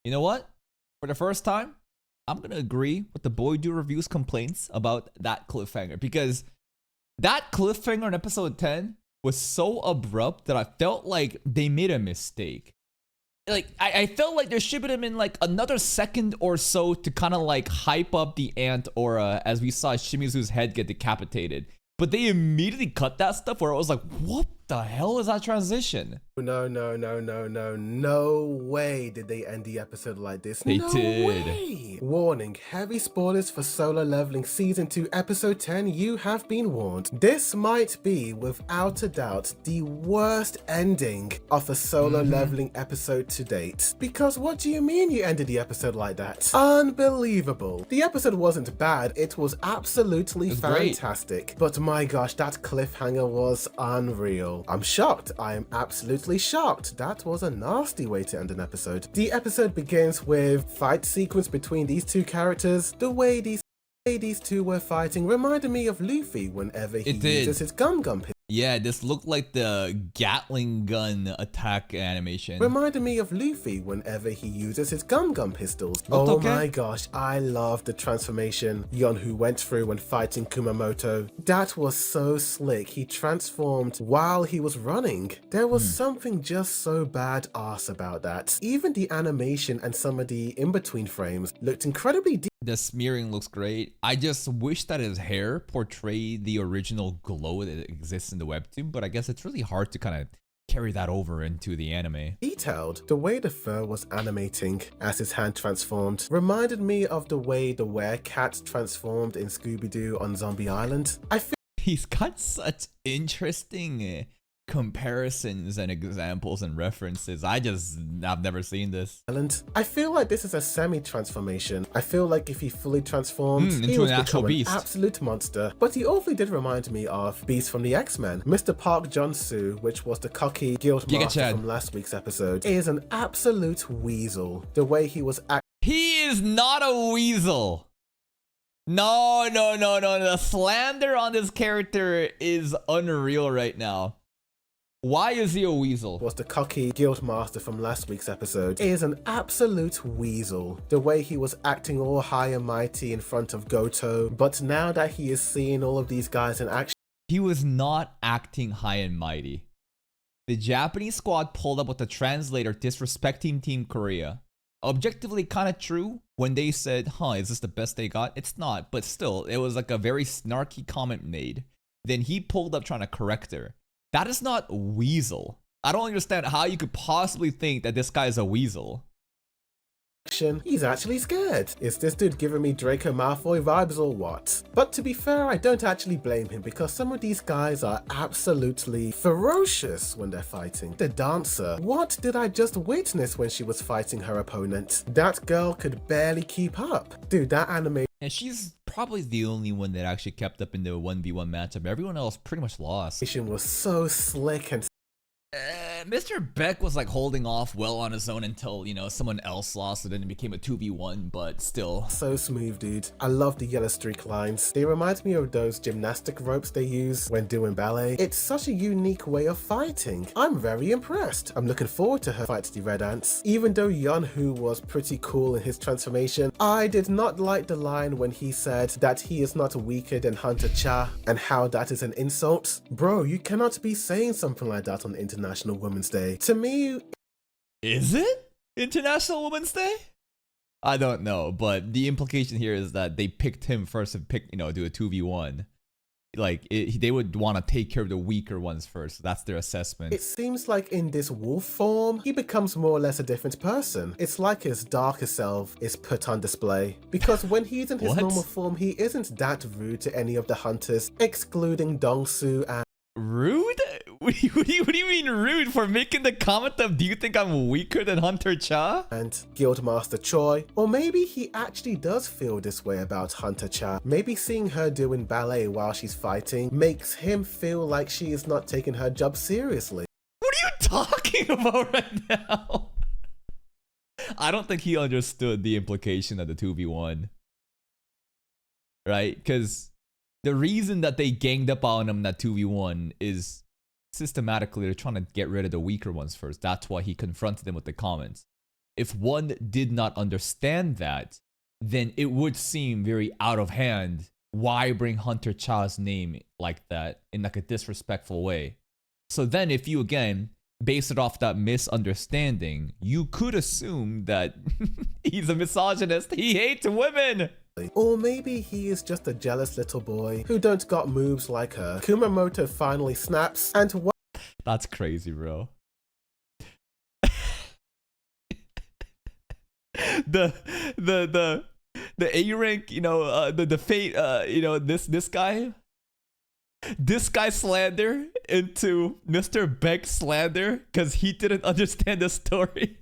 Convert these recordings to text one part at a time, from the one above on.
You know what? For the first time, I'm going to agree with the Boydude reviews complaints about that cliffhanger, because that cliffhanger in episode 10 was so abrupt that I felt like they made a mistake. Like, I felt like there should have been like another second or so to kind of like hype up the ant aura as we saw Shimizu's head get decapitated. But they immediately cut that stuff where I was like, what the hell is that transition? No way did they end the episode like this. They no did. Way. Warning, heavy spoilers for Solo Leveling Season 2 Episode 10, you have been warned. This might be, without a doubt, the worst ending of a Solo Leveling episode to date. Because what do you mean you ended the episode like that? Unbelievable. The episode wasn't bad, it was absolutely fantastic. Great. But my gosh, that cliffhanger was unreal. I'm shocked. I am absolutely shocked. That was a nasty way to end an episode. The episode begins with fight sequence between these two characters. The way these two were fighting reminded me of Luffy whenever he uses his Gum pistol. Yeah, this looked like the Gatling gun attack animation. Reminded me of Luffy whenever he uses his Gum pistols. Oh my gosh, I love the transformation Yonhu went through when fighting Kumamoto. That was so slick. He transformed while he was running. There was something just so badass about that. Even the animation and some of the in-between frames looked incredibly deep. The smearing looks great. I just wish that his hair portrayed the original glow that exists in the webtoon, but I guess it's really hard to kind of carry that over into the anime. Detailed. The way the fur was animating as his hand transformed reminded me of the way the werecat transformed in Scooby-Doo on Zombie Island. I feel he's got such interesting comparisons and examples and references. I've never seen this. I feel like this is a semi-transformation. I feel like if he fully transformed, he into would an actual become beast. An absolute monster. But he awfully did remind me of Beast from the X-Men. Mr. Park Jun-soo, which was the cocky guild master from last week's episode, is an absolute weasel. The way he was He is not a weasel. No. The slander on this character is unreal right now. Why is he a weasel? Was the cocky guild master from last week's episode is an absolute weasel. The way he was acting all high and mighty in front of Goto, but now that he is seeing all of these guys in action, he was not acting high and mighty. The Japanese squad pulled up with the translator disrespecting Team Korea. Objectively kind of true when they said, is this the best they got? It's not, but still, it was like a very snarky comment made. Then he pulled up trying to correct her. That is not weasel. I don't understand how you could possibly think that this guy is a weasel. He's actually scared. Is this dude giving me Draco Malfoy vibes or what? But to be fair, I don't actually blame him because some of these guys are absolutely ferocious when they're fighting. The dancer, what did I just witness when she was fighting her opponent? That girl could barely keep up. Dude, that anime. And she's probably the only one that actually kept up in the 1v1 matchup. Everyone else pretty much lost. Was so slick and Mr. Beck was like holding off well on his own until, you know, someone else lost and then it became a 2v1, but still. So smooth, dude. I love the yellow streak lines. They remind me of those gymnastic ropes they use when doing ballet. It's such a unique way of fighting. I'm very impressed. I'm looking forward to her fight the Red Ants. Even though Yonhu was pretty cool in his transformation, I did not like the line when he said that he is not weaker than Hunter Cha and how that is an insult. Bro, you cannot be saying something like that on International Women's Day. To me, is it International Women's Day? I don't know, but the implication here is that they picked him first and do a 2v1. Like, they would want to take care of the weaker ones first. That's their assessment. It seems like in this wolf form, he becomes more or less a different person. It's like his darker self is put on display. Because when he's in his normal form, he isn't that rude to any of the hunters, excluding Dongsu and... Rude? What do you mean rude for making the comment of, do you think I'm weaker than Hunter Cha? And Guildmaster Choi. Or maybe he actually does feel this way about Hunter Cha. Maybe seeing her doing ballet while she's fighting makes him feel like she is not taking her job seriously. What are you talking about right now? I don't think he understood the implication of the 2v1. Right? Because the reason that they ganged up on him in that 2v1 is systematically they're trying to get rid of the weaker ones first. That's why he confronted them with the comments. if one did not understand that, then it would seem very out of hand. Why bring Hunter Cha's name like that in like a disrespectful way? So then if you again base it off that misunderstanding, you could assume that he's a misogynist. He hates women. Or maybe he is just a jealous little boy who don't got moves like her. Kumamoto finally snaps and that's crazy, bro. the A rank, you know, the fate, you know, this guy slander into Mr. Beck slander because he didn't understand the story.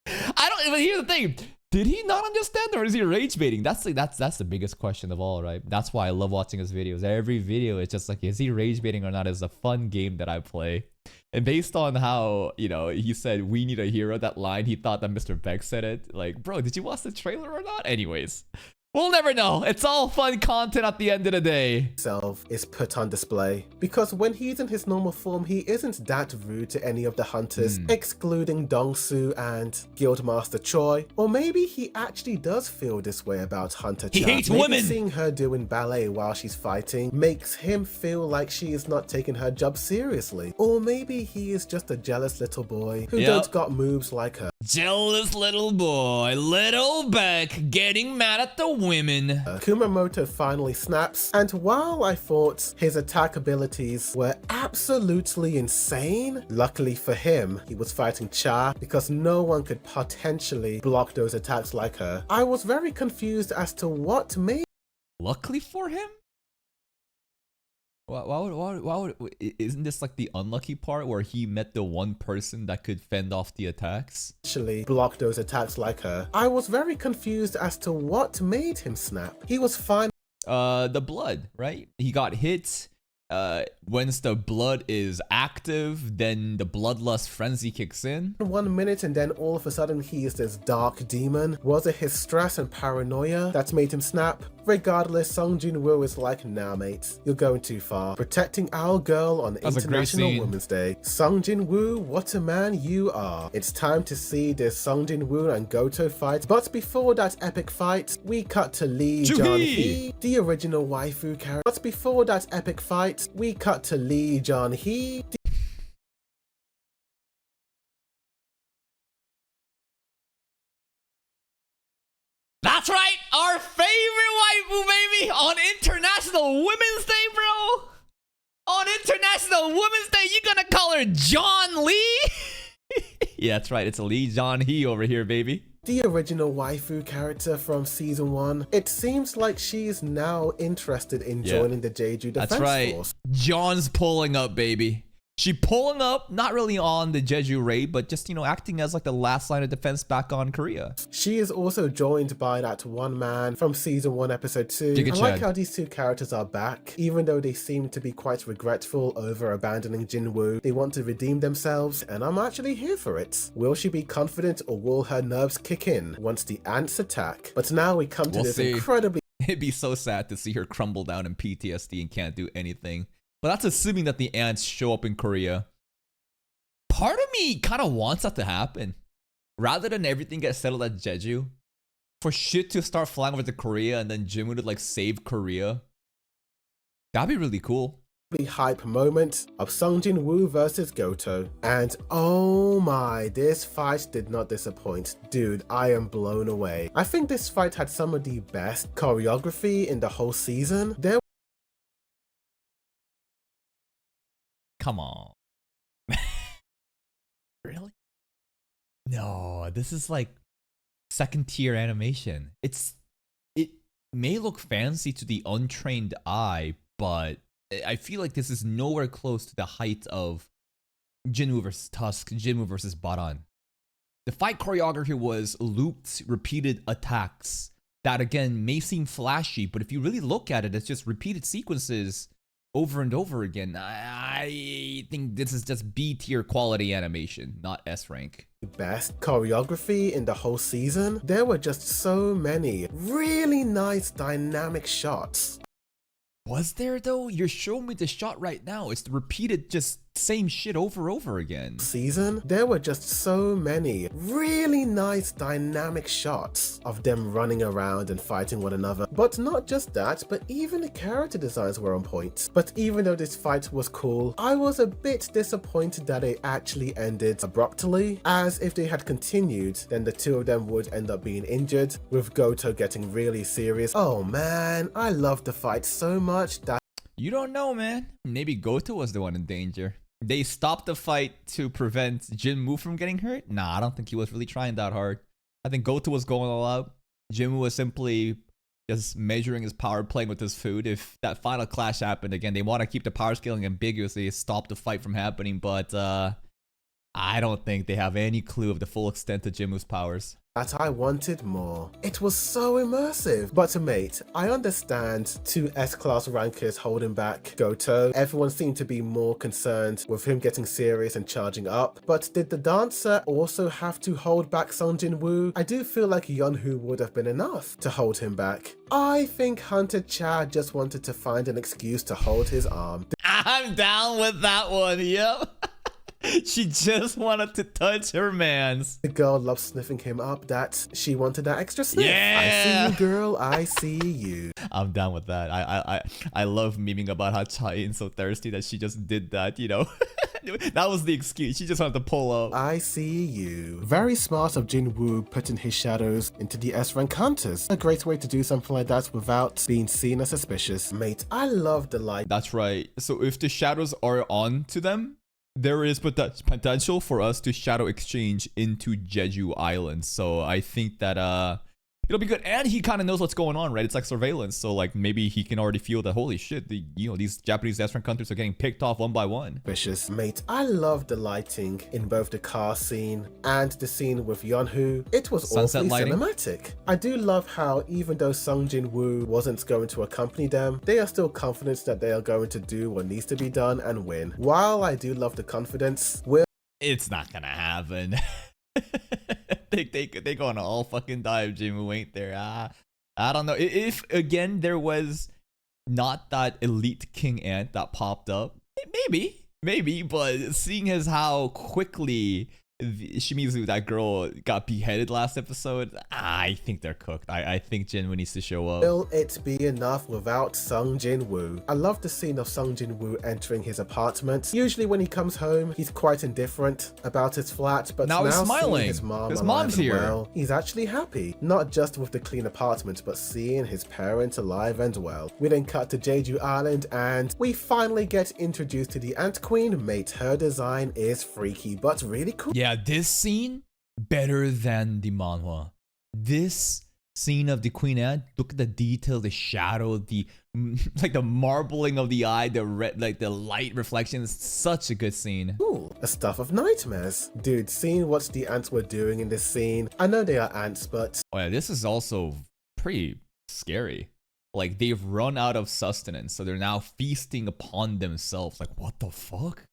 I don't even hear the thing. Did he not understand, or is he rage baiting? That's the biggest question of all, right? That's why I love watching his videos. Every video is just like, is he rage baiting or not? It's a fun game that I play. And based on how, you know, he said, "We need a hero," that line, he thought that Mr. Beck said it. Like, bro, did you watch the trailer or not? Anyways, we'll never know. It's all fun content at the end of the day. Self is put on display because when he's in his normal form, he isn't that rude to any of the hunters, excluding Dongsu and Guildmaster Choi. Or maybe he actually does feel this way about Hunter Cha. He hates maybe women. Seeing her doing ballet while she's fighting makes him feel like she is not taking her job seriously. Or maybe he is just a jealous little boy who don't got moves like her. Jealous little boy, little Beck, getting mad at the women. Kumamoto finally snaps, and while I thought his attack abilities were absolutely insane, luckily for him, he was fighting Cha because no one could potentially block those attacks like her. I was very confused as to what made. Luckily for him? Why would, isn't this like the unlucky part where he met the one person that could fend off the attacks? Actually block those attacks like her. I was very confused as to what made him snap. He was fine. The blood, right? He got hit. Once the blood is active, then the bloodlust frenzy kicks in. 1 minute and then all of a sudden he is this dark demon. Was it his stress and paranoia that made him snap? Regardless, Song Jin-woo is like, nah mate, you're going too far. Protecting our girl on International Women's Day. Song Jin-woo, what a man you are. It's time to see this Song Jin-woo and Goto fight. But before that epic fight, we cut to Lee John-hee, the original waifu character. But before that epic fight, we cut to Lee John-hee. That's right, our favorite waifu, baby, on International Women's Day, bro. On International Women's Day, you gonna call her John Lee? Yeah, that's right. It's Lee John-hee over here, baby. The original waifu character from season 1. It seems like she's now interested in joining the Jeju Defense Force. John's pulling up, baby. She pulling up, not really on the Jeju raid, but just, you know, acting as like the last line of defense back on Korea. She is also joined by that one man from season 1, episode 2. I like how these two characters are back, even though they seem to be quite regretful over abandoning Jinwoo. They want to redeem themselves, and I'm actually here for it. Will she be confident, or will her nerves kick in once the ants attack? But now we come to this incredibly... It'd be so sad to see her crumble down in PTSD and can't do anything. But that's assuming that the ants show up in Korea. Part of me kind of wants that to happen. Rather than everything get settled at Jeju, for shit to start flying over to Korea and then Jinwoo to like save Korea. That'd be really cool. Hype moment of Sung Jin-woo versus Goto. And oh my, this fight did not disappoint. Dude, I am blown away. I think this fight had some of the best choreography in the whole season. Come on. Really? No, this is like second tier animation. It may look fancy to the untrained eye, but I feel like this is nowhere close to the height of Jinwoo versus Tusk, Jinwoo versus Baran. The fight choreography was looped, repeated attacks that again may seem flashy, but if you really look at it, it's just repeated sequences over and over again. I think this is just B tier quality animation, not S rank. Best choreography in the whole season. There were just so many really nice dynamic shots. Was there though? You're showing me the shot right now. It's the repeated just same shit over again. Season, there were just so many really nice dynamic shots of them running around and fighting one another. But not just that, but even the character designs were on point. But even though this fight was cool, I was a bit disappointed that it actually ended abruptly, as if they had continued, then the two of them would end up being injured, with Goto getting really serious. Oh man, I loved the fight so much that You don't know, man. Maybe Goto was the one in danger. They stopped the fight to prevent Jinwoo from getting hurt? Nah, I don't think he was really trying that hard. I think Goto was going all out. Jinwoo was simply just measuring his power, playing with his food. If that final clash happened again, they want to keep the power scaling ambiguous. They stop the fight from happening, but I don't think they have any clue of the full extent of Jinwoo's powers. I wanted more. It was so immersive. But mate, I understand two S-class rankers holding back Goto. Everyone seemed to be more concerned with him getting serious and charging up. But did the dancer also have to hold back Sung Jin-woo? I do feel like Yeonwoo would have been enough to hold him back. I think Hunter Cha just wanted to find an excuse to hold his arm. I'm down with that one, yep. She just wanted to touch her mans. The girl loves sniffing him up, that she wanted that extra sniff. Yeah. I see you, girl, I see you. I'm down with that. I love memeing about how Chaeyoung's so thirsty that she just did that, you know? That was the excuse. She just wanted to pull up. I see you. Very smart of Jinwoo putting his shadows into the S-rank hunters. A great way to do something like that without being seen as suspicious. Mate, I love the light. That's right. So if the shadows are on to them, there is potential for us to shadow exchange into Jeju Island. So I think that it'll be good. And he kind of knows what's going on, right? It's like surveillance. So like maybe he can already feel that, holy shit, these Japanese S-rank countries are getting picked off one by one. Vicious. Mate, I love the lighting in both the car scene and the scene with Yeonwoo. It was Sunset awfully lighting. cinematic. I do love how even though Sung Jin-woo wasn't going to accompany them, they are still confident that they are going to do what needs to be done and win. While I do love the confidence, It's not gonna happen. They gonna all fucking die if Jinwoo ain't there. I don't know. If again there was not that elite King Ant that popped up, maybe. But seeing as how quickly Shimizu, that girl, got beheaded last episode, I think they're cooked. I think Jinwoo needs to show up. will it be enough without Sung Jin-woo? I love the scene of Sung Jin-woo entering his apartment. Usually when he comes home, he's quite indifferent about his flat, but Now he's smiling. His His alive mom's and here. well, he's actually happy. Not just with the clean apartment, but seeing his parents alive and well. We then cut to Jeju Island and we finally get introduced to the Ant Queen. Mate, her design is freaky, but really cool. Yeah, this scene better than the manhwa. This scene of the Queen Ant, look at the detail, the shadow, the like the marbling of the eye, the red, like the light reflections. Such a good scene. Ooh, a stuff of nightmares. Dude, seeing what the ants were doing in this scene, I know they are ants, but Oh yeah, this is also pretty scary. Like they've run out of sustenance, so they're now feasting upon themselves. Like what the fuck?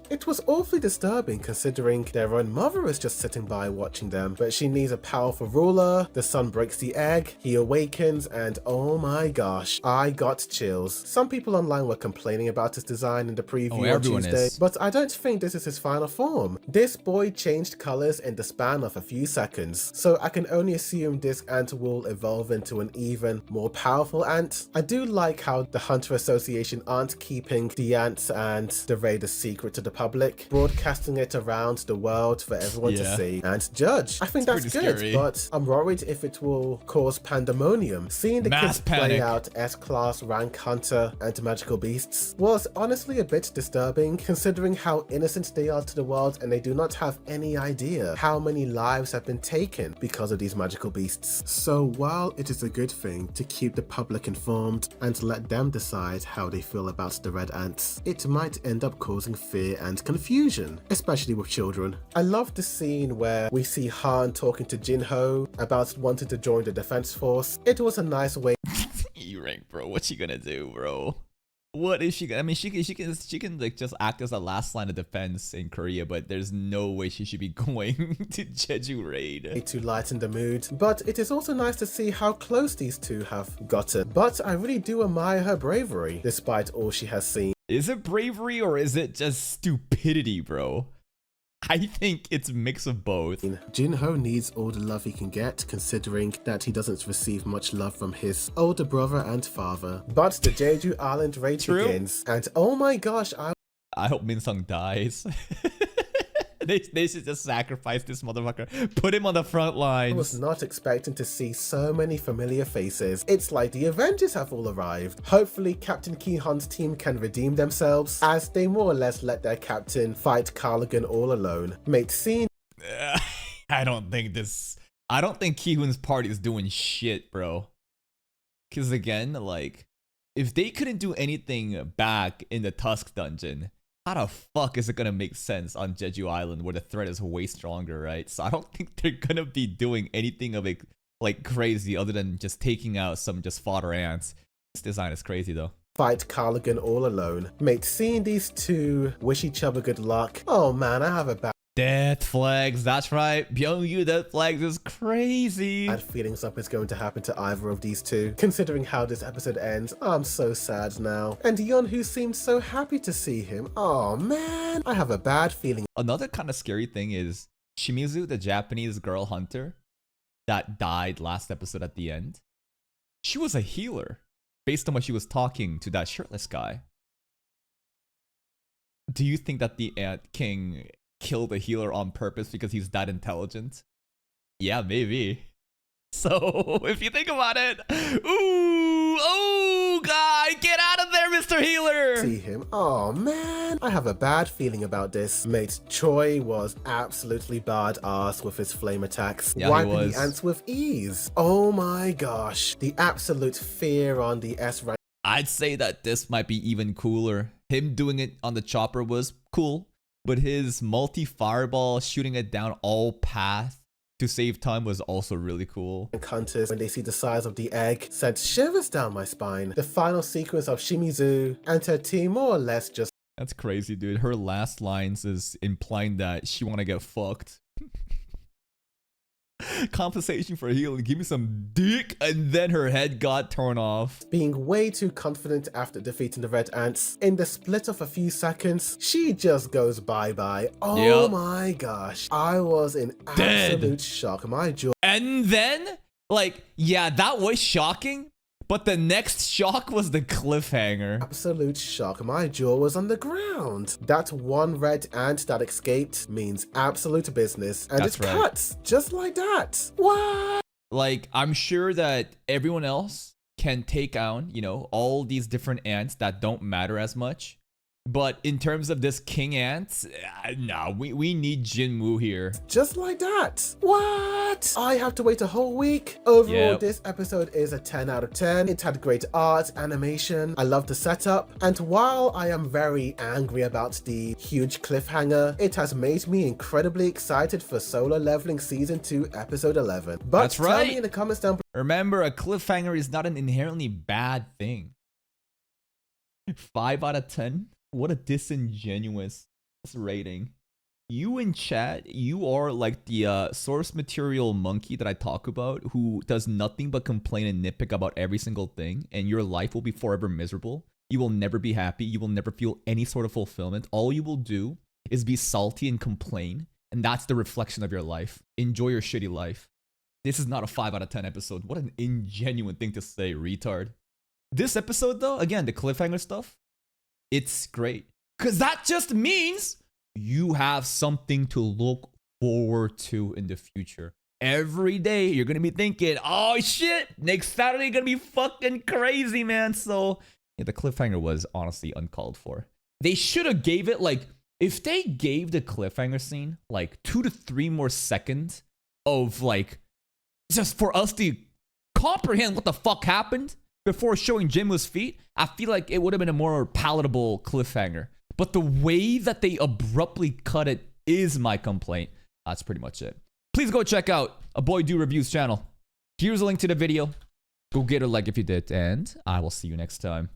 it was awfully disturbing considering their own mother is just sitting by watching them, but she needs a powerful ruler. The son breaks the egg, he awakens, and oh my gosh, I got chills. Some people online were complaining about his design in the preview on Tuesday, but I don't think this is his final form. This boy changed colors in the span of a few seconds, so I can only assume this ant will evolve into an even more powerful ant. I do like how the Hunter Association aren't keeping the ants and the raiders secret to the public, broadcasting it around the world for everyone to see and judge. I think that's good, scary. but I'm worried if it will cause pandemonium. Seeing the Mass kids play panic. out S-class rank hunter and magical beasts was honestly a bit disturbing considering how innocent they are to the world, and they do not have any idea how many lives have been taken because of these magical beasts. So while it is a good thing to keep the public informed and let them decide how they feel about the red ants, it might end up causing fear and confusion, especially with children. I love the scene where we see Han talking to Jinho about wanting to join the defense force. It was a nice way E-rank, bro. What she gonna do, bro? What is she gonna? I mean, she can like just act as a last line of defense in Korea, but there's no way she should be going to Jeju raid. to lighten the mood, but it is also nice to see how close these two have gotten. But I really do admire her bravery despite all she has seen. Is it bravery or is it just stupidity, bro? I think it's a mix of both. Jinho needs all the love he can get, considering that he doesn't receive much love from his older brother and father. But the Jeju Island raid begins, and oh my gosh, I hope Minsung dies. They should just sacrifice this motherfucker. Put him on the front lines. I was not expecting to see so many familiar faces. It's like the Avengers have all arrived. Hopefully Captain Ki-hun's team can redeem themselves, as they more or less let their captain fight Carligan all alone. Mate, scene. I don't think Ki-hun's party is doing shit, bro. Because again, like, if they couldn't do anything back in the Tusk dungeon, how the fuck is it gonna make sense on Jeju Island where the threat is way stronger, right? So I don't think they're gonna be doing anything of it like crazy other than just taking out some just fodder ants. This design is crazy though. Fight Carligan all alone. Mate, seeing these two wish each other good luck. Oh man, I have a bad Death flags, that's right. Byung-yu death flags is crazy. feeling something's going to happen to either of these two. Considering how this episode ends, I'm so sad now. And Yeon-who seemed so happy to see him. Oh man, I have a bad feeling. Another kind of scary thing is Shimizu, the Japanese girl hunter that died last episode at the end. She was a healer based on what she was talking to that shirtless guy. Do you think that the Ant King killed a healer on purpose because he's that intelligent? Yeah, maybe. So, if you think about it, ooh, oh, guy, get out of there, Mr. Healer! See him. Oh man, I have a bad feeling about this. Mate, Choi was absolutely badass with his flame attacks, Yeah, wiping the ants with ease. Oh my gosh, the absolute fear on the S rank. I'd say that this might be even cooler. Him doing it on the chopper was cool, but his multi-fireball shooting it down all path to save time was also really cool. Hunters, when they see the size of the egg, sent shivers down my spine. The final sequence of Shimizu and her team more or less just... That's crazy, dude. Her last lines is implying that she wanna get fucked. Compensation for healing, give me some dick, and then her head got torn off. Being way too confident after defeating the red ants, in the split of a few seconds, she just goes bye-bye. Oh my gosh, I was in absolute shock. My jaw. And then, like, yeah, that was shocking, but the next shock was the cliffhanger. Absolute shock. My jaw was on the ground. That one red ant that escaped means absolute business. And it cuts just like that. What? Like, I'm sure that everyone else can take on, you know, all these different ants that don't matter as much. But in terms of this king ant, nah, we need Jinwoo here. Just like that. What? I have to wait a whole week? Overall, this episode is a 10 out of 10. It had great art, animation. I love the setup. And while I am very angry about the huge cliffhanger, it has made me incredibly excited for Solo Leveling Season 2, Episode 11. But that's right. Tell me in the comments down below. Remember, a cliffhanger is not an inherently bad thing. 5 out of 10? What a disingenuous rating. You in chat, you are like the source material monkey that I talk about, who does nothing but complain and nitpick about every single thing, and your life will be forever miserable. You will never be happy. You will never feel any sort of fulfillment. All you will do is be salty and complain, and that's the reflection of your life. Enjoy your shitty life. This is not a 5 out of 10 episode. What an ingenuine thing to say, retard. This episode, though, again, the cliffhanger stuff, it's great. Because that just means you have something to look forward to in the future. Every day, you're going to be thinking, oh shit, next Saturday going to be fucking crazy, man. So, yeah, the cliffhanger was honestly uncalled for. They should have gave it, like, if they gave the cliffhanger scene, like, 2 to 3 more seconds of, like, just for us to comprehend what the fuck happened before showing Jinwoo's feet, I feel like it would have been a more palatable cliffhanger. But the way that they abruptly cut it is my complaint. That's pretty much it. Please go check out a Boydude Reviews channel. Here's a link to the video. Go get a like if you did, and I will see you next time.